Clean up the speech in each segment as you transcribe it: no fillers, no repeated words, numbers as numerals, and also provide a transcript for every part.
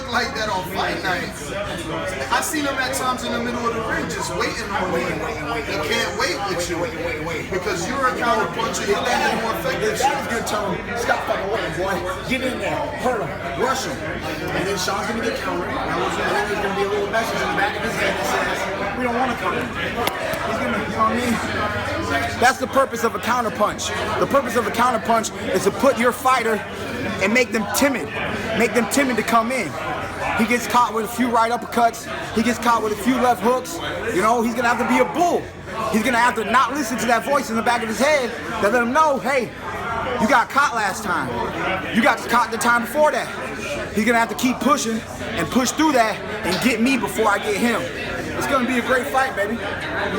look like that on fight night. I seen him at times in the middle of the ring just waiting on me. He can't wait with you. Because you're a counter puncher, he landed more effective. That was good. Tell him, stop fucking waiting, boy. Get in there, hurt him, rush him. And then Shawn's gonna get countered. And then there's gonna be a little message in the back of his head that says, we don't want to counter. He's gonna, you know what I mean? That's the purpose of a counter punch. The purpose of a counter punch is to put your fighter and make them timid. Make them timid to come in. He gets caught with a few right uppercuts. He gets caught with a few left hooks. You know, he's gonna have to be a bull. He's gonna have to not listen to that voice in the back of his head that let him know, hey, you got caught last time. You got caught the time before that. He's gonna have to keep pushing and push through that and get me before I get him. It's gonna be a great fight, baby. Are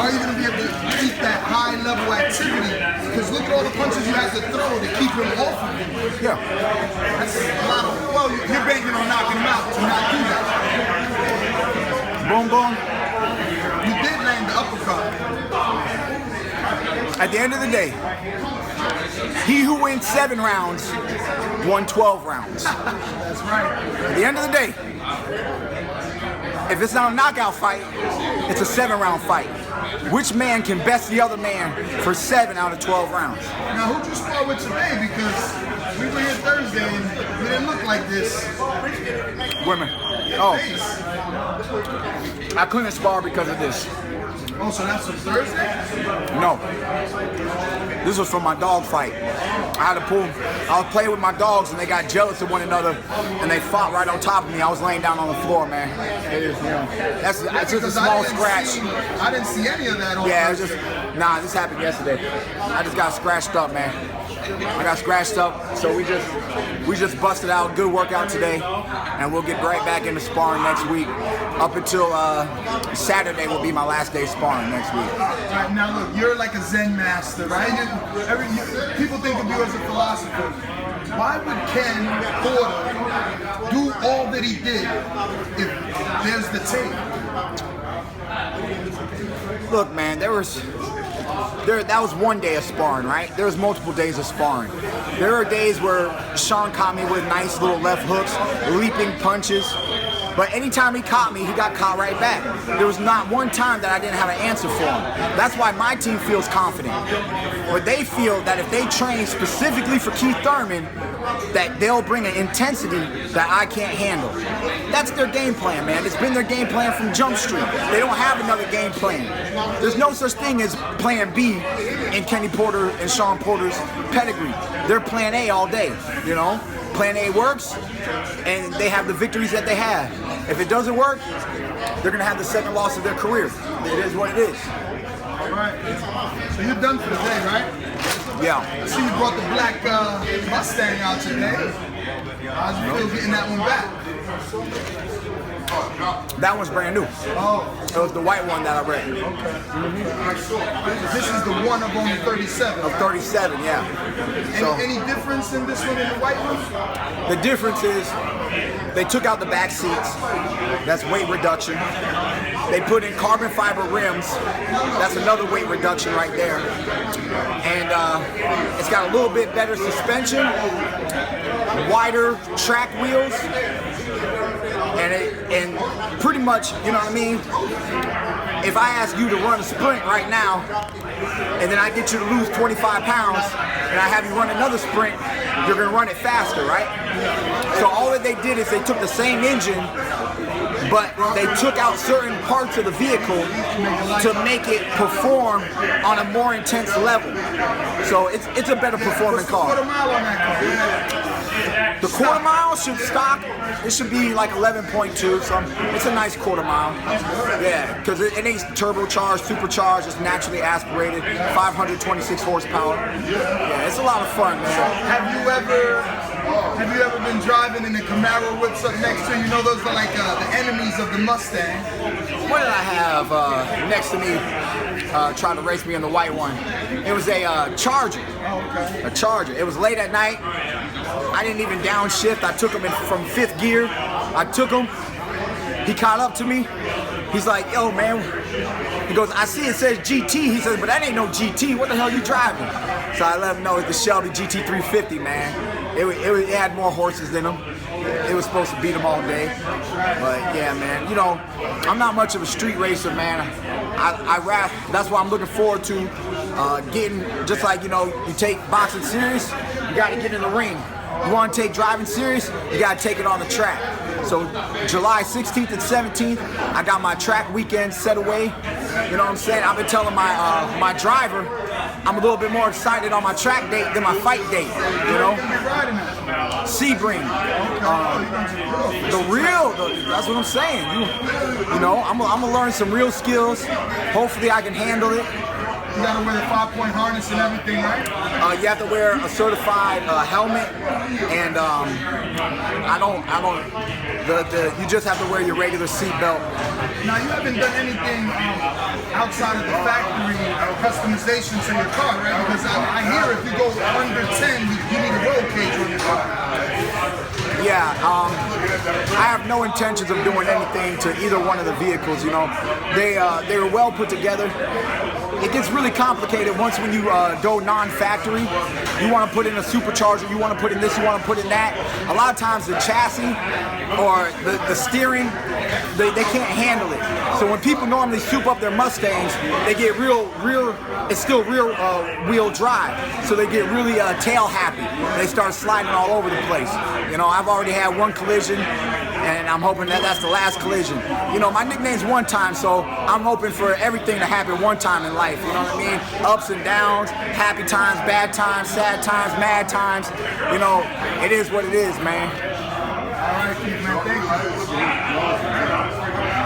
you gonna be able to keep that high level activity? Because look at all the punches you have to throw to keep him off of him. Yeah. That's a lot of, well, you're banking on knocking him out to not do that. Boom, boom. You did land the uppercut. At the end of the day, he who wins 7 rounds won 12 rounds. That's right. At the end of the day, if it's not a knockout fight, it's a 7-round fight. Which man can best the other man for 7 out of 12 rounds? Now, who'd you spar with today? Because we were here Thursday and we didn't look like this. Women. Oh. I couldn't spar because of this. Oh, so that's from Thursday? No. This was for my dog fight. I was playing with my dogs and they got jealous of one another and they fought right on top of me. I was laying down on the floor, man. It is, you know, that's just a small scratch. I didn't see any of that on Yeah, it was just, nah, this happened yesterday. I just got scratched up, man. I got scratched up, so we just busted out. Good workout today, and we'll get right back into sparring next week. Up until Saturday will be my last day sparring next week. All right, now look, you're like a Zen master, right? People think of you as a philosopher. Why would Ken Porter do all that he did if there's the tape? Look, man, that was one day of sparring, right? There was multiple days of sparring. There are days where Shawn caught me with nice little left hooks, leaping punches. But anytime he caught me, he got caught right back. There was not one time that I didn't have an answer for him. That's why my team feels confident. But they feel that if they train specifically for Keith Thurman, that they'll bring an intensity that I can't handle. That's their game plan, man. It's been their game plan from Jump Street. They don't have another game plan. There's no such thing as plan B in Kenny Porter and Shawn Porter's pedigree. They're plan A all day, you know? Plan A works, and they have the victories that they have. If it doesn't work, they're gonna have the second loss of their career. It is what it is. All right. So you're done for the day, right? Yeah. I see you brought the black Mustang out today. How's you feel getting that one back? That one's brand new. Oh. It was the white one that I read. Okay. This is the one of only 37. Of 37, yeah. So, any difference in this one and the white one? The difference is they took out the back seats. That's weight reduction. They put in carbon fiber rims. That's another weight reduction right there. And it's got a little bit better suspension, wider track wheels, and pretty much, you know what I mean? If I ask you to run a sprint right now, and then I get you to lose 25 pounds, and I have you run another sprint, you're gonna run it faster, right? So all that they did is they took the same engine, but they took out certain parts of the vehicle to make it perform on a more intense level. So it's a better performing car. Quarter mile on that car. The quarter mile should stock, it should be like 11.2, so it's a nice quarter mile. Yeah, because it ain't turbocharged, supercharged, it's naturally aspirated, 526 horsepower. Yeah, it's a lot of fun, man. Have you ever been driving and the Camaro whips up next to you? You know those are like the enemies of the Mustang. What did I have next to me trying to race me in the white one? It was a Charger. Oh, okay. A Charger. It was late at night. I didn't even downshift. I took him in from 5th gear. I took him. He caught up to me. He's like, yo, man. He goes, I see it says GT. He says, but that ain't no GT. What the hell you driving? So I let him know it's the Shelby GT350, man. It had more horses than him. They were supposed to beat them all day. But yeah, man, you know, I'm not much of a street racer, man. I rap. That's why I'm looking forward to getting, just like, you know, you take boxing serious, you got to get in the ring. You want to take driving serious, you got to take it on the track. So July 16th and 17th, I got my track weekend set away. You know what I'm saying? I've been telling my driver I'm a little bit more excited on my track date than my fight date. You know? Sebring. That's what I'm saying. You know, I'm gonna learn some real skills. Hopefully I can handle it. You gotta wear the 5-point harness and everything, right? You have to wear a certified helmet, and you just have to wear your regular seat belt. Now you haven't done anything outside of the factory customization to your car, right? Because I hear if you go under 10, you need a roll cage on your car. Yeah, I have no intentions of doing anything to either one of the vehicles. You know, they were well put together. It gets really complicated once when you go non-factory. You want to put in a supercharger, you want to put in this, you want to put in that. A lot of times the chassis or the steering, they can't handle it. So when people normally soup up their Mustangs, they get it's still rear wheel drive. So they get really tail happy. They start sliding all over the place. You know, I've already had one collision, and I'm hoping that that's the last collision. You know, my nickname's One Time, so I'm hoping for everything to happen one time in life. You know what I mean? Ups and downs, happy times, bad times, sad times, mad times. You know, it is what it is, man. All right, Keith, man, thank you.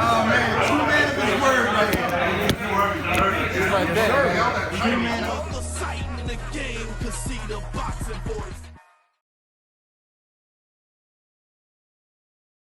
Oh, man, true man of his word right here. It's right there. True man. The sight in the game, 'cause see the boxing voice.